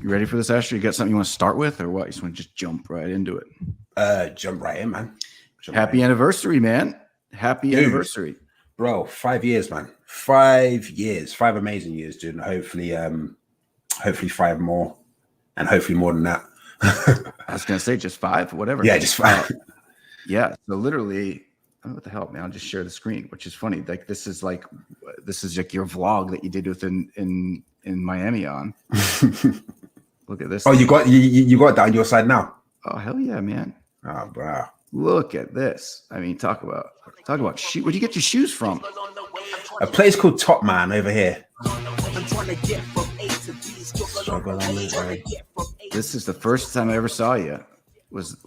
You ready for this, Asher? You got something you want to start with, or what? You just want to just jump right into it? Jump right in, man. Happy anniversary, man. Happy anniversary. Bro, 5 years, man. 5 years. 5 amazing years, dude. And hopefully 5 more. And hopefully more than that. I was gonna say just 5, whatever. Yeah, just 5. Yeah. So literally, I don't know what the hell, man. I'll just share the screen, which is funny. Like this is like your vlog that you did in Miami on. Look at this. Oh, you got that on your side now? Oh, hell yeah, man. Oh, bro. Look at this. I mean, talk about shoe. Where'd you get your shoes from? A place called Top Man over here. This is the first time I ever saw you. Was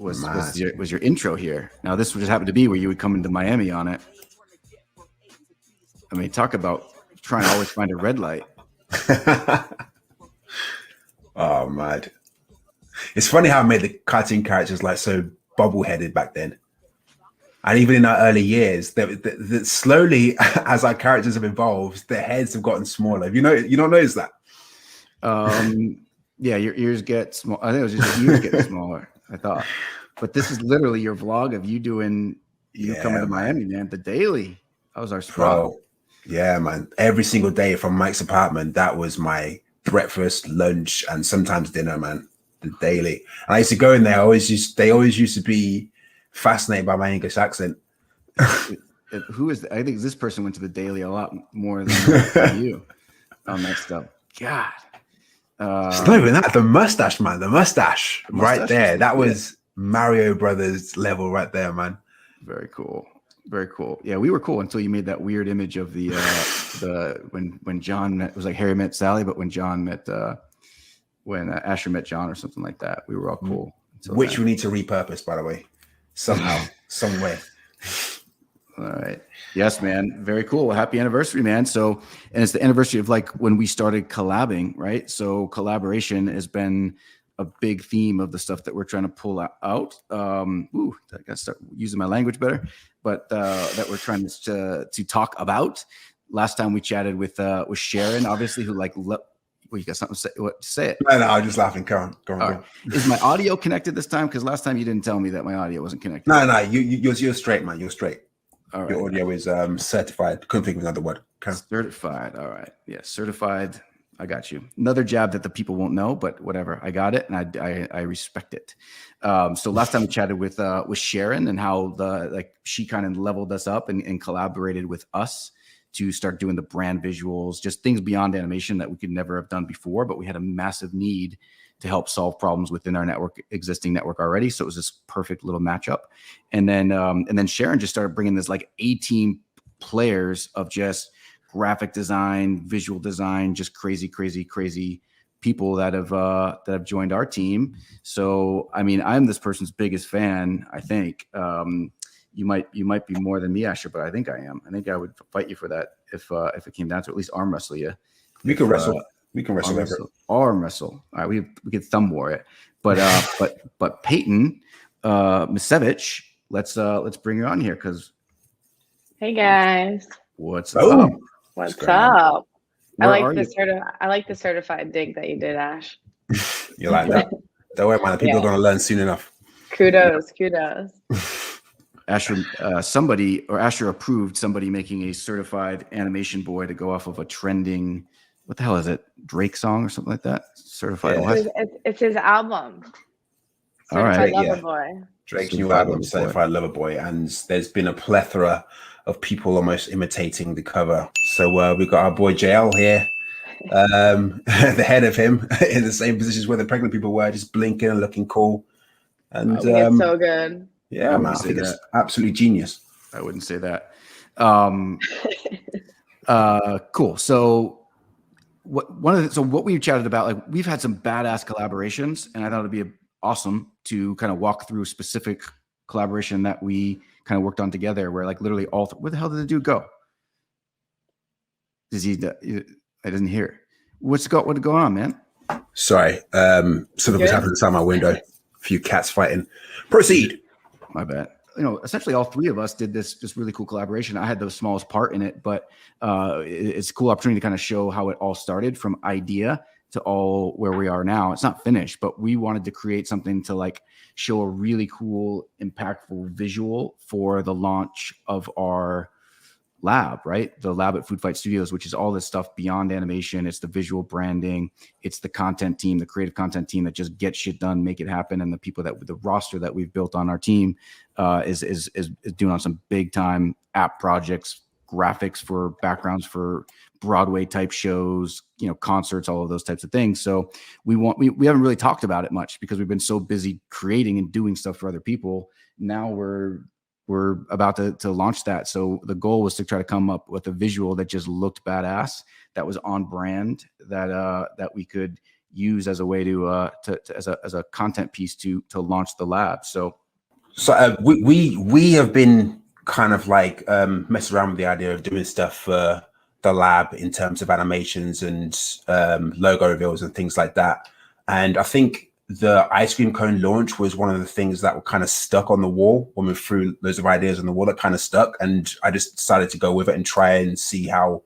your intro here? Now this would just happen to be where you would come into Miami on it. I mean, talk about trying to always find a red light. Oh, mad. It's funny how I made the cartoon characters like so bubble-headed back then. And even in our early years, that slowly, as our characters have evolved, their heads have gotten smaller. You don't notice that? Yeah, your ears get small. I think it was just your ears getting smaller, I thought. But this is literally your vlog of you doing coming to Miami, man. The daily. That was our spot. Bro, yeah, man. Every single day from Mike's apartment, that was my breakfast, lunch, and sometimes dinner, man. The daily. And I used to go in there. They always used to be fascinated by my English accent. Who is? I think this person went to the daily a lot more than you on that stuff. God. It's not even that. The mustache, man. The mustache right there. That was Mario Brothers level right there, man. Very cool. Very cool. Yeah, we were cool until you made that weird image of the when John met, it was like Harry met Sally, but when John met when Asher met John or something like that, we were all cool. Which we need to repurpose, by the way, somehow, some way. All right. Yes, man. Very cool. Happy anniversary, man. So, and it's the anniversary of like when we started collabing, right? So collaboration has been a big theme of the stuff that we're trying to pull out. I gotta start using my language better, but that we're trying to talk about. Last time we chatted with Sharon, obviously, who you got something to say? What to say it? No, I'm just laughing. Go on. Right. Is my audio connected this time? Because last time you didn't tell me that my audio wasn't connected. No, you're straight, man. You're straight. All right. Your audio is certified. Couldn't think of another word. Okay. Certified. All right. Yeah, certified. I got you. Another jab that the people won't know, but whatever. I got it, and I respect it. So last time we chatted with Sharon and how she kind of leveled us up and collaborated with us to start doing the brand visuals, just things beyond animation that we could never have done before, but we had a massive need to help solve problems within our existing network already. So it was this perfect little matchup. And then Sharon just started bringing this like 18 players of just graphic design, visual design, just crazy people that have joined our team. So, I mean, I'm this person's biggest fan, I think. You might be more than me, Asher, but I think I am. I think I would fight you for that if it came down to at least arm wrestle you. We can wrestle. We can wrestle. Arm wrestle. All right, we could thumb war it. But Payton Micewicz, let's bring her on here because. Hey guys. What's up? What's up? I like the certified dig that you did, Ash. You like that? Don't worry, man. People are gonna learn soon enough. Kudos. Asher, Asher approved somebody making a certified animation boy to go off of a trending, what the hell is it? Drake song or something like that? Certified. It's his album. All right. Lover Boy. Drake's new album, Certified Lover Boy, and there's been a plethora of people almost imitating the cover. So we got our boy JL here, the head of him, in the same positions where the pregnant people were, just blinking and looking cool. And it's so good. Yeah, man, I think it's absolutely genius. I wouldn't say that. Cool. So what we chatted about, like we've had some badass collaborations, and I thought it'd be awesome to kind of walk through a specific collaboration that we kind of worked on together, where like literally where the hell did the dude go? I didn't hear. What's going on, man? Sorry, something was happening inside my window. A few cats fighting. Proceed. My bad. Essentially all three of us did this really cool collaboration. I had the smallest part in it, but it's a cool opportunity to kind of show how it all started from idea to all where we are now. It's not finished, but we wanted to create something to like show a really cool, impactful visual for the launch of our lab, right? The lab at Food Fight Studios, which is all this stuff beyond animation. It's the visual branding. It's the content team, the creative content team that just gets shit done, make it happen. And the people that the roster that we've built on our team is doing on some big time app projects, graphics for backgrounds for Broadway type shows, you know, concerts, all of those types of things. So we haven't really talked about it much because we've been so busy creating and doing stuff for other people. Now we're about to launch that. So the goal was to try to come up with a visual that just looked badass, that was on brand, that we could use as a way to as a content piece to launch the lab. So we have been kind of like messing around with the idea of doing stuff for the lab in terms of animations and logo reveals and things like that. And I think the ice cream cone launch was one of the things that were kind of stuck on the wall when we threw loads of ideas on the wall that kind of stuck. And I just decided to go with it and try and see how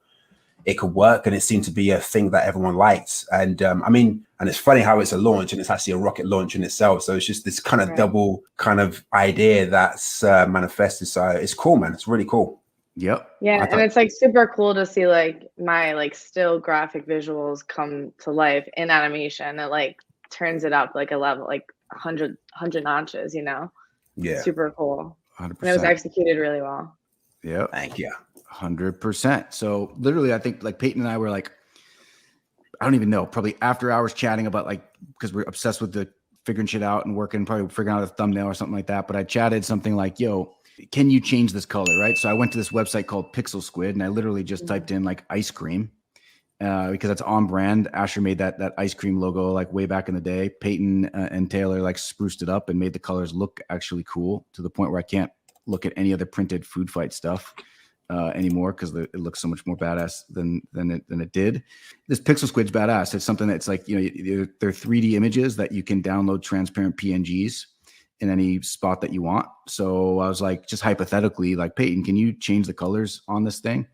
it could work. And it seemed to be a thing that everyone liked. And I mean, and it's funny how it's a launch and it's actually a rocket launch in itself. So it's just this kind of double kind of idea that's manifested. So it's cool, man. It's really cool. Yep. Yeah, and it's like super cool to see like my like still graphic visuals come to life in animation. It like turns it up like a level, like 100 notches, you know? Yeah. Super cool. 100%. And it was executed really well. Yeah. Thank you. 100%. So literally, I think like Payton and I were like, I don't even know, probably after hours chatting about like, because we're obsessed with the figuring shit out and working, probably figuring out a thumbnail or something like that. But I chatted something like, yo, can you change this color? Right. So I went to this website called Pixel Squid and I literally just typed in like ice cream because that's on brand. Asher made that ice cream logo like way back in the day. Payton and Taylor like spruced it up and made the colors look actually cool to the point where I can't look at any other printed Food Fight stuff anymore because it looks so much more badass than it did. This Pixel Squid's badass. It's something that's like, you know, they're 3D images that you can download transparent PNGs in any spot that you want. So I was like, just hypothetically, like, Payton, can you change the colors on this thing?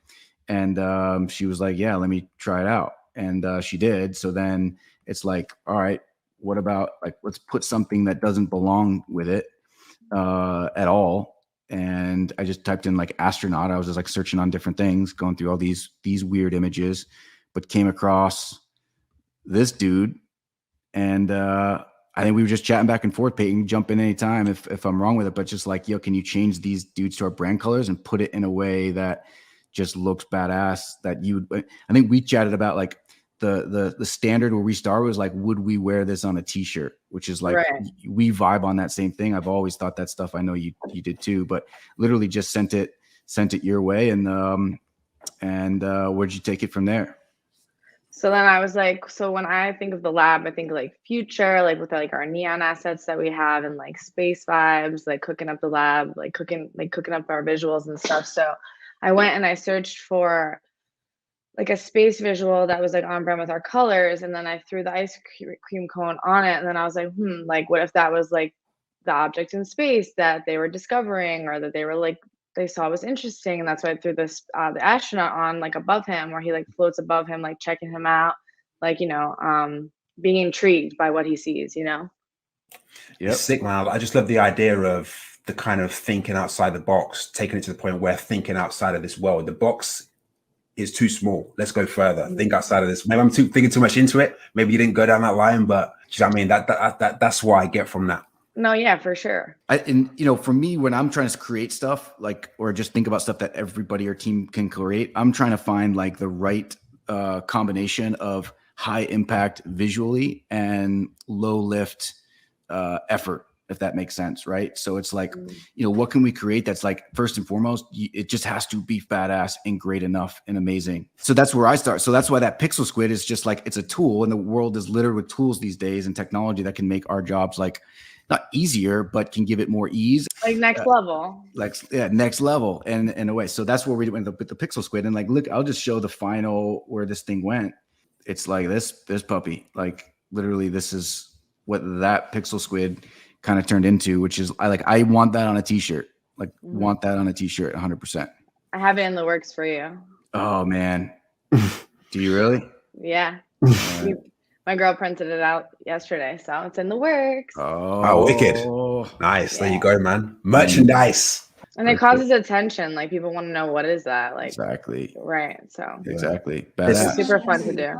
And she was like, yeah, let me try it out. And she did. So then it's like, all right, what about like, let's put something that doesn't belong with it at all. And I just typed in like astronaut. I was just like searching on different things, going through all these weird images, but came across this dude. And I think we were just chatting back and forth. Payton, jump in anytime if I'm wrong with it, but just like, yo, can you change these dudes to our brand colors and put it in a way that just looks badass? That you would, I think we chatted about like the standard where we started was like, would we wear this on a t-shirt? Which is like, we vibe on that same thing. I've always thought that stuff. I know you did too, but literally just sent it your way. And where'd you take it from there? So then I was like, so when I think of the lab, I think like future, like with like our neon assets that we have and like space vibes, like cooking up the lab, like cooking up our visuals and stuff. So I went and I searched for like a space visual that was like on brand with our colors. And then I threw the ice cream cone on it. And then I was like, like what if that was like the object in space that they were discovering or that they were like, they saw was interesting. And that's why I threw this, the astronaut on like above him where he like floats above him, like checking him out, like, you know, being intrigued by what he sees, you know? Yeah. Sick, man. I just love the idea of the kind of thinking outside the box, taking it to the point where thinking outside of this world, the box is too small. Let's go further. Think outside of this. Maybe I'm thinking too much into it. Maybe you didn't go down that line, but you know what I mean? That's what I get from that. No, yeah, for sure. And you know, for me, when I'm trying to create stuff like, or just think about stuff that everybody or team can create, I'm trying to find like the right combination of high impact visually and low lift effort, if that makes sense, right? So it's like, you know, what can we create that's like, first and foremost, it just has to be badass and great enough and amazing. So that's where I start. So that's why that Pixel Squid is just like, it's a tool, and the world is littered with tools these days and technology that can make our jobs like not easier, but can give it more ease. Like next level. Like, yeah, next level in a way. So that's where we went with the Pixel Squid. And like, look, I'll just show the final where this thing went. It's like this puppy, like literally this is what that Pixel Squid kind of turned into, which is I want that on a t-shirt, like want that on a t-shirt 100%. I have it in the works for you. Oh man. Do you really? Yeah. My girl printed it out yesterday, so it's in the works. Oh, wicked. Nice. There you go, man. Merchandise. And it causes attention. Like people want to know what is that? Like exactly. Right. So exactly. It's super fun to do.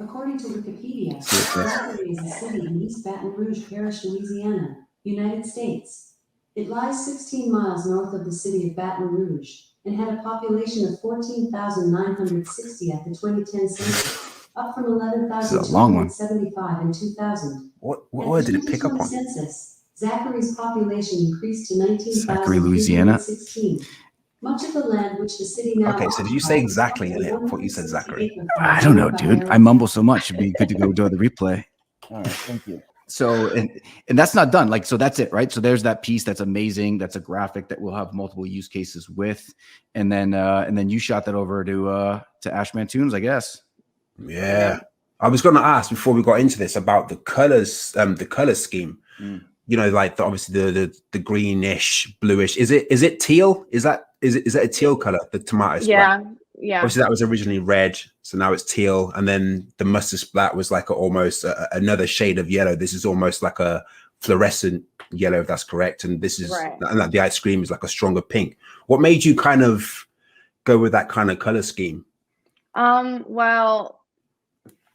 According to Wikipedia, Zachary is a city in East Baton Rouge Parish, Louisiana, United States. It lies 16 miles north of the city of Baton Rouge and had a population of 14,960 at the 2010 census, up from 11,275 in 2000. What word did it pick up on? Census, Zachary's population increased to 19,316. Zachary, Louisiana. Much of the land which the city now Okay, so did you say exactly in it? I thought you said Zachary. I don't know, dude. I mumble so much. It'd be good to go do the replay. All right, thank you. So, and that's not done. Like, so that's it, right? So there's that piece that's amazing. That's a graphic that we'll have multiple use cases with, and then you shot that over to Ashman Tunes, I guess. Yeah, I was going to ask before we got into this about the colors, the color scheme. You know, like obviously the greenish, bluish. Is it teal? Is that a teal color? The tomato splat? Yeah. Obviously, that was originally red, so now it's teal, and then the mustard splat was like almost another shade of yellow. This is almost like a fluorescent yellow, if that's correct. And this is and the ice cream is like a stronger pink. What made you kind of go with that kind of color scheme? Well,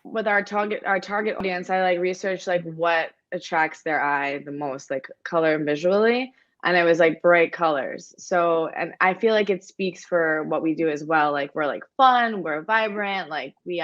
with our target audience, I like researched like what attracts their eye the most, like color and visually. And it was like bright colors. So, and I feel like it speaks for what we do as well. Like we're like fun, we're vibrant, like we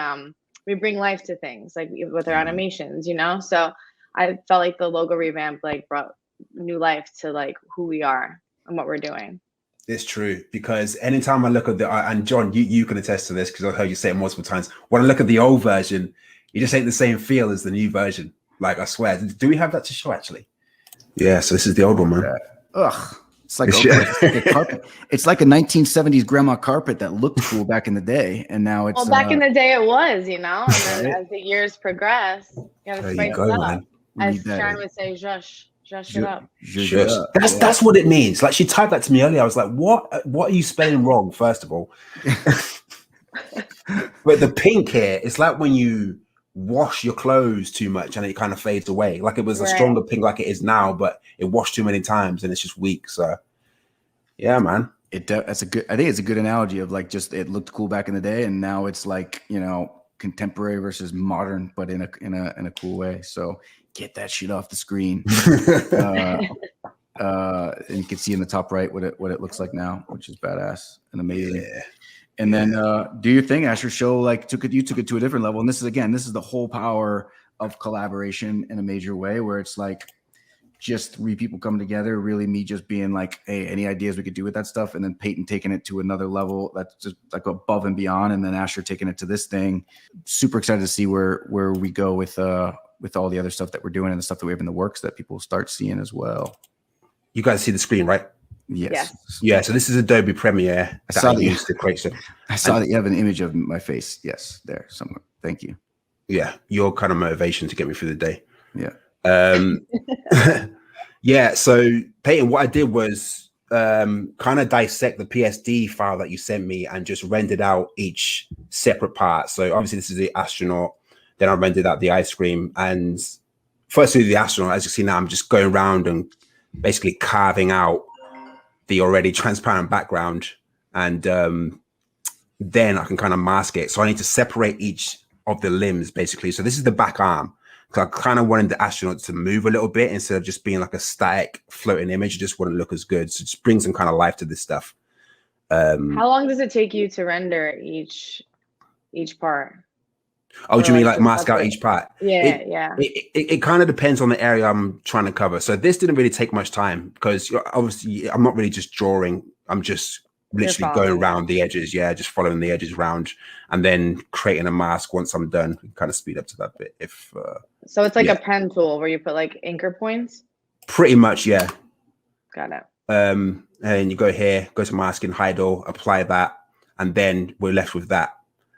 bring life to things, like with our animations, you know? So I felt like the logo revamp like brought new life to like who we are and what we're doing. It's true, because anytime I look at and John, you can attest to this because I've heard you say it multiple times. When I look at the old version, it just ain't the same feel as the new version. Like, I swear. Do we have that to show actually? Yeah, so this is the old one, man. Ugh. It's like a carpet. It's like a 1970s grandma carpet that looked cool back in the day, and now it's. Well, back in the day, it was, you know. And then as the years progress, you gotta spice it up. As Sharon would say, "Zhush it up." That's what it means. Like she typed that to me earlier. I was like, "What are you spelling wrong?" First of all, but the pink here, it's like when you wash your clothes too much and it kind of fades away. Like it was a stronger pink like it is now, but it washed too many times and it's just weak. So yeah, man. I think it's a good analogy of like, just it looked cool back in the day and now it's like, you know, contemporary versus modern, but in a cool way. So get that shit off the screen. And you can see in the top right what it looks like now, which is badass and amazing. Yeah. And then do your thing, Asher. Show like you took it to a different level. And this is the whole power of collaboration in a major way, where it's like just three people coming together, really me just being like, hey, any ideas we could do with that stuff? And then Payton taking it to another level that's just like above and beyond. And then Asher taking it to this thing. Super excited to see where we go with all the other stuff that we're doing and the stuff that we have in the works that people start seeing as well. You guys see the screen, right? Yes. Yeah. So this is Adobe Premiere. I saw that you have an image of my face. Yes, there somewhere. Thank you. Yeah, your kind of motivation to get me through the day. Yeah. Yeah. So Payton, what I did was kind of dissect the PSD file that you sent me and just rendered out each separate part. So obviously this is the astronaut. Then I rendered out the ice cream, and firstly the astronaut. As you see now, I'm just going around and basically carving out the already transparent background, and then I can kind of mask it. So I need to separate each of the limbs basically. So this is the back arm. I kind of wanted the astronaut to move a little bit instead of just being like a static floating image. It just wouldn't look as good. So just bring some kind of life to this stuff. How long does it take you to render each part? Oh, do you mean like mask out each part? Yeah, It kind of depends on the area I'm trying to cover. So this didn't really take much time because obviously I'm not really just drawing. I'm just literally going around the edges. Yeah, just following the edges around and then creating a mask once I'm done. Kind of speed up to that bit. So it's like a pen tool where you put like anchor points? Pretty much, yeah. Got it. And you go here, go to masking, hide all, apply that, and then we're left with that.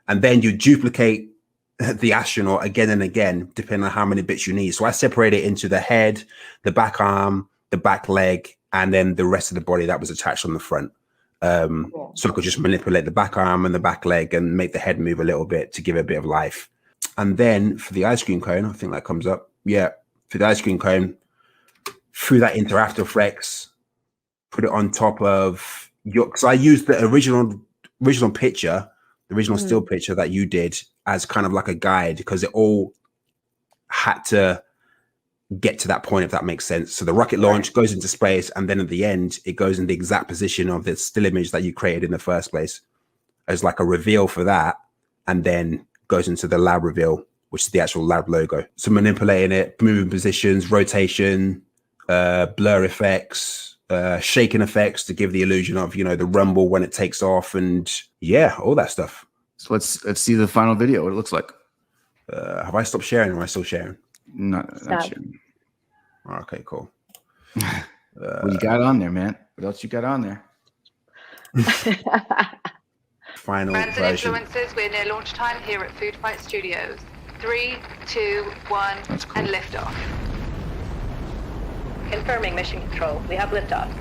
And then you duplicate the astronaut again and again, depending on how many bits you need. So I separate it into the head, the back arm, the back leg, and then the rest of the body that was attached on the front. Cool. So I could just manipulate the back arm and the back leg and make the head move a little bit to give it a bit of life. And then for the ice cream cone, I think that comes up. Yeah, for the ice cream cone, through that into After Effects, put it on top of your, because I used the original picture, the original still picture that you did as kind of like a guide, because it all had to get to that point, if that makes sense. So the rocket launch goes into space, and then at the end, it goes in the exact position of the still image that you created in the first place as like a reveal for that, and then goes into the lab reveal, which is the actual lab logo. So manipulating it, moving positions, rotation, blur effects, shaking effects to give the illusion of, you know, the rumble when it takes off, and yeah, all that stuff. So let's see the final video, what it looks like. Have I stopped sharing, or am I still sharing? Not sharing. Oh, okay, cool. What you got on there, man? What else you got on there? Final Brands and version. influences, we're near launch time here at Food Fight Studios. 3, 2, 1, That's cool. and liftoff. Confirming mission control. We have liftoff.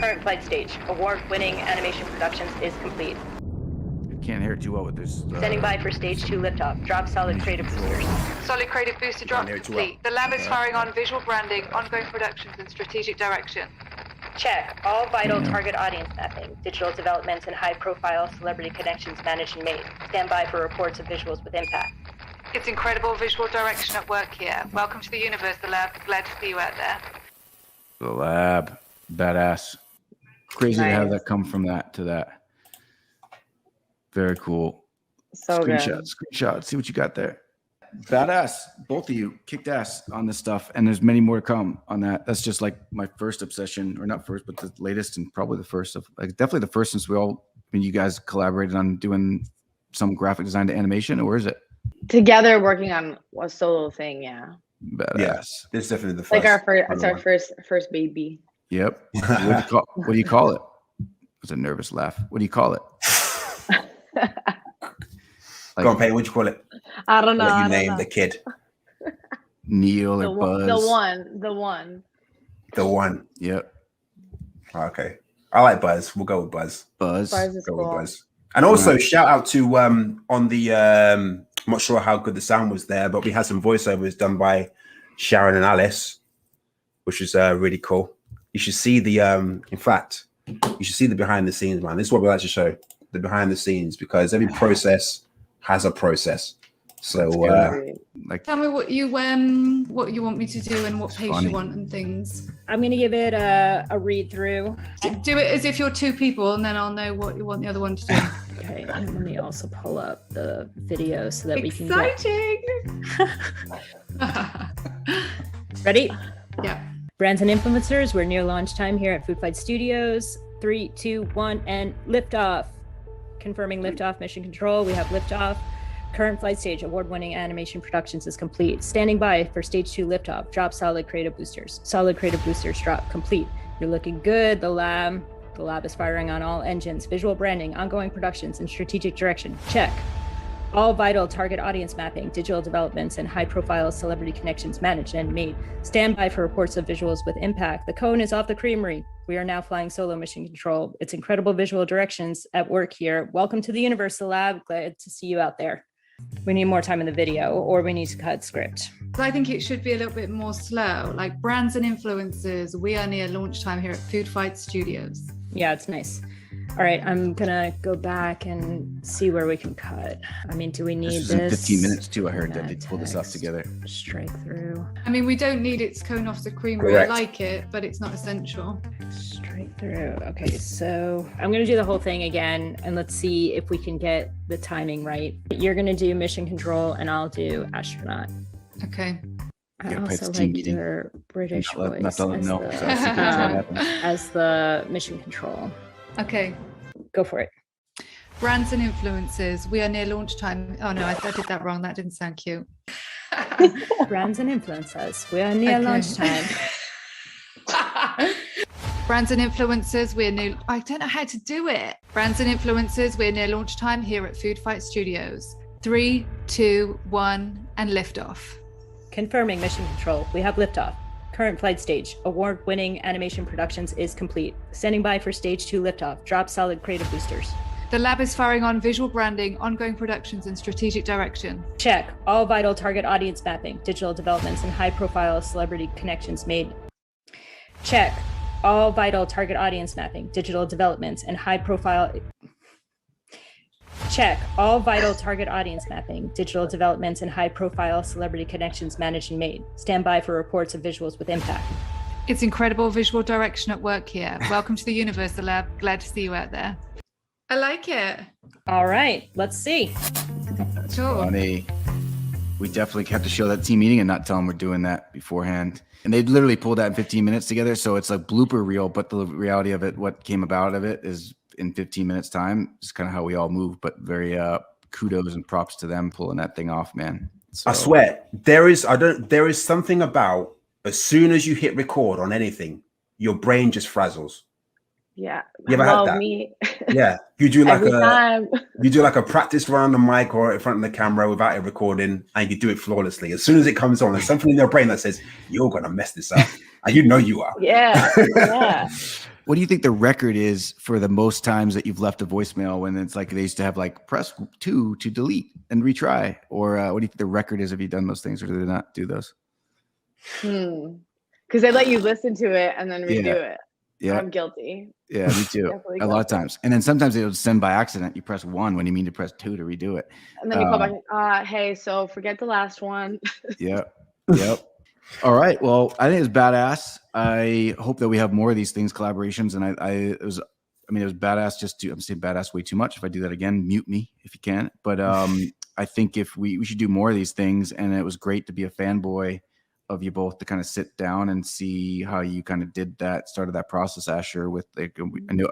Current flight stage. Award-winning animation productions is complete. I can't hear it too well with this. Standing by for stage 2 liftoff. Drop solid creative boosters. Solid creative booster drop Can't hear it too complete. The lab is firing on visual branding, ongoing productions, and strategic direction. Check. All vital target audience mapping. Digital developments and high-profile celebrity connections managed and made. Stand by for reports of visuals with impact. It's incredible visual direction at work here. Welcome to the universe, the lab. Glad to see you out there. The lab, badass. Crazy to have that come from that to that. Very cool. So good. Screenshot. See what you got there. Badass. Both of you kicked ass on this stuff, and there's many more to come on that. That's just like my first obsession, or not first, but the latest, and probably the first of, like, definitely the first since when you guys collaborated on doing some graphic design to animation, or is it Together working on a solo thing, yeah. badass? Yes, it's definitely the first. Like our first, it's our first baby. Yep. What do you call it? It was a nervous laugh. What do you call it? Go on, Payton, what'd you call it? I don't know. What I you don't named know. the kid? Neil or Buzz? The one. Yep. Okay, I like Buzz. We'll go with Buzz. Buzz. Buzz is Go with cool. Buzz. And also shout out to on the I'm not sure how good the sound was there, but we had some voiceovers done by Sharon and Alice, which is really cool. You should see the in fact, you should see the behind the scenes, man. This is what we like to show, the behind the scenes, because every process has a process. So Like, Tell me what you want me to do and what pace funny. you want and things. I'm gonna give it a read through. Do it as if you're two people, and then I'll know what you want the other one to do. Okay, and let me also pull up the video so that we can ready. Yeah. Brands and influencers, we're near launch time here at Food Fight Studios. 3, 2, 1, and liftoff. Confirming liftoff. Mission control. We have liftoff. Current flight stage, award-winning animation productions is complete. Standing by for stage 2 liftoff. Drop solid creative boosters. Solid creative boosters drop complete. You're looking good. The lab is firing on all engines. Visual branding, ongoing productions, and strategic direction. Check. All vital target audience mapping, digital developments, and high-profile celebrity connections managed and made. Stand by for reports of visuals with impact. The cone is off the creamery. We are now flying solo mission control. It's incredible visual directions at work here. Welcome to the universe, the lab. Glad to see you out there. We need more time in the video, or we need to cut script. I think it should be a little bit more slow, like brands and influencers. We are near launch time here at Food Fight Studios. Yeah, it's nice. All right, I'm gonna go back and see where we can cut. I mean, do we need this is in this? 15 minutes too. I heard that they That pulled this off text. together. Straight through. I mean, we don't need its cone off the creamery. Correct. I like it, but it's not essential. Straight through. Okay, so I'm gonna do the whole thing again, and let's see if we can get the timing right. You're gonna do mission control, and I'll do astronaut. Okay. I Yeah, play also the team like meeting. your British voice Not to let them know. as So I was thinking that's what the, happened. as the mission control. Okay. Go for it. Brands and influencers. We are near launch time. Oh no, I did that wrong. That didn't sound cute. Brands and influencers. We are near Okay. lunchtime. Brands and influencers, we're near. I don't know how to do it. Brands and influencers, we're near launch time here at Food Fight Studios. 3, 2, 1, and liftoff. Confirming mission control. We have liftoff. Current flight stage. Award-winning animation productions is complete. Standing by for stage 2 liftoff. Drop solid creative boosters. The lab is firing on visual branding, ongoing productions, and strategic direction. Check. All vital target audience mapping, digital developments, and high-profile celebrity connections made. Check. All vital target audience mapping, digital developments, and high-profile... Check. All vital target audience mapping, digital developments, and high-profile celebrity connections managed and made. Stand by for reports of visuals with impact. It's incredible visual direction at work here. Welcome to the universe, the lab. Glad to see you out there. I like it. All right, let's see. Sure. Funny. We definitely have to show that team meeting and not tell them we're doing that beforehand. And they literally pulled that in 15 minutes together. So it's like blooper reel, but the reality of it, what came about of it is in 15 minutes time. It's kind of how we all move, but very kudos and props to them pulling that thing off, man. So, I swear, there is something about as soon as you hit record on anything, your brain just frazzles. Yeah. You ever had that? Me. Yeah. You do like Every time. you do like a practice run on the mic or in front of the camera without it recording, and you do it flawlessly. As soon as it comes on, there's something in your brain that says, you're gonna mess this up. And you know you are. Yeah. Yeah. what do you think the record is for the most times that you've left a voicemail when it's like they used to have like press 2 to delete and retry? Or what do you think the record is? Have you done those things, or do they not do those? Because they let you listen to it and then redo it. Yeah, I'm guilty. Yeah, me too. A lot of times. And then sometimes it would send by accident. You press 1 when you mean to press 2 to redo it. And then you call back, hey, so forget the last one. Yep. All right. Well, I think it's badass. I hope that we have more of these things, collaborations. And it was badass just to, I'm saying badass way too much. If I do that again, mute me if you can. But I think if we should do more of these things, and it was great to be a fanboy of you both to kind of sit down and see how you kind of started that process, Asher, with like,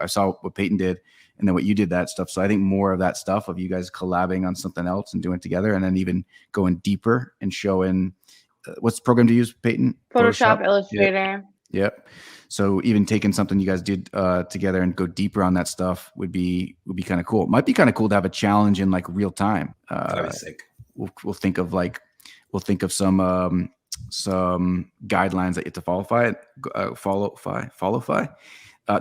I saw what Payton did and then what you did, that stuff. So I think more of that stuff of you guys collabing on something else and doing it together, and then even going deeper and showing what's the program to use, Payton? Photoshop, Illustrator. Yep. So even taking something you guys did together and go deeper on that stuff would be kind of cool. It might be kind of cool to have a challenge in like real time. That'd be sick. We'll think of some guidelines that you have to follow.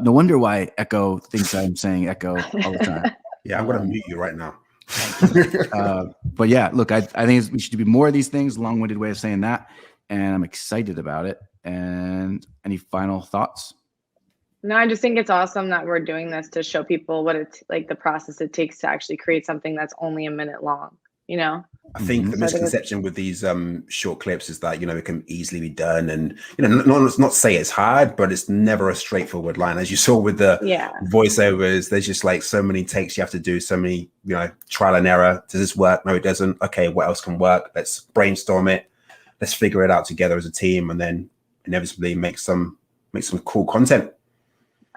No wonder why Echo thinks I'm saying Echo all the time. Yeah, I'm gonna mute you right now. But yeah, look, I think we should do more of these things. Long-winded way of saying that, and I'm excited about it. And any final thoughts? No, I just think it's awesome that we're doing this to show people what it's like, the process it takes to actually create something that's only a minute long. You know, I think the misconception with these short clips is that, it can easily be done, and not say it's hard, but it's never a straightforward line. As you saw with the voiceovers, there's just like so many takes you have to do, so many trial and error. Does this work? No, it doesn't. Okay, what else can work? Let's brainstorm it. Let's figure it out together as a team, and then inevitably make some cool content.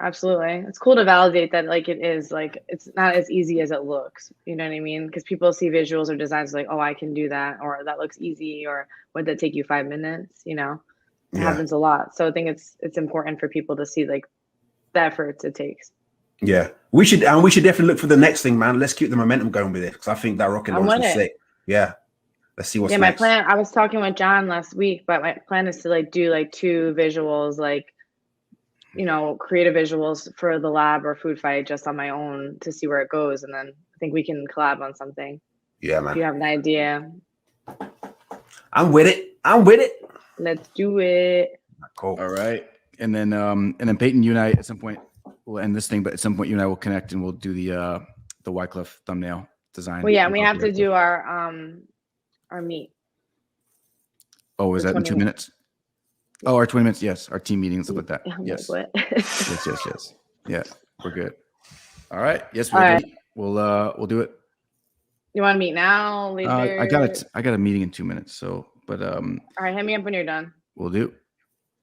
Absolutely. It's cool to validate that, like, it is like, it's not as easy as it looks. You know what I mean? Because people see visuals or designs like, oh, I can do that, or that looks easy, or would that take you 5 minutes? It happens a lot. So I think it's important for people to see like the efforts it takes. Yeah, we should definitely look for the next thing, man. Let's keep the momentum going with it, because I think that rocket launch was sick. Yeah. Let's see what's next. My plan, I was talking with John last week, but my plan is to like do like 2 visuals, like, creative visuals for the lab or Food Fight just on my own to see where it goes. And then I think we can collab on something. Yeah, man. If you have an idea. I'm with it. Let's do it. Cool. All right. And then Payton, you and I at some point we'll end this thing, but at some point you and I will connect and we'll do the Wycliffe thumbnail design. Well, yeah, we have to do our meet. Oh, is that in 2 minutes? Oh, our 20 minutes. Yes. Our team meetings with that. Yes. Yes. Yeah, we're good. All right. Yes, we'll do it. You want to meet now? Later? I got a meeting in 2 minutes. So, but all right, hit me up when you're done. We'll do.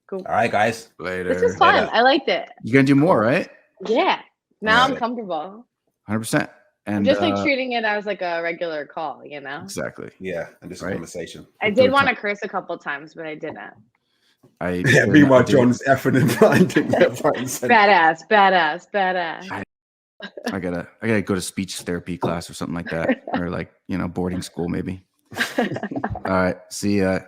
Cool. All right, guys. Later. This is fun. Later. I liked it. You're gonna do more, right? Yeah. Now I'm comfortable. 100%. And I'm just like treating it as like a regular call, Exactly. Yeah, and just a conversation. I did want to curse a couple times, but I didn't. Meanwhile, John's effing and blinding. Badass. I gotta go to speech therapy class or something like that, or like boarding school maybe. All right, see ya.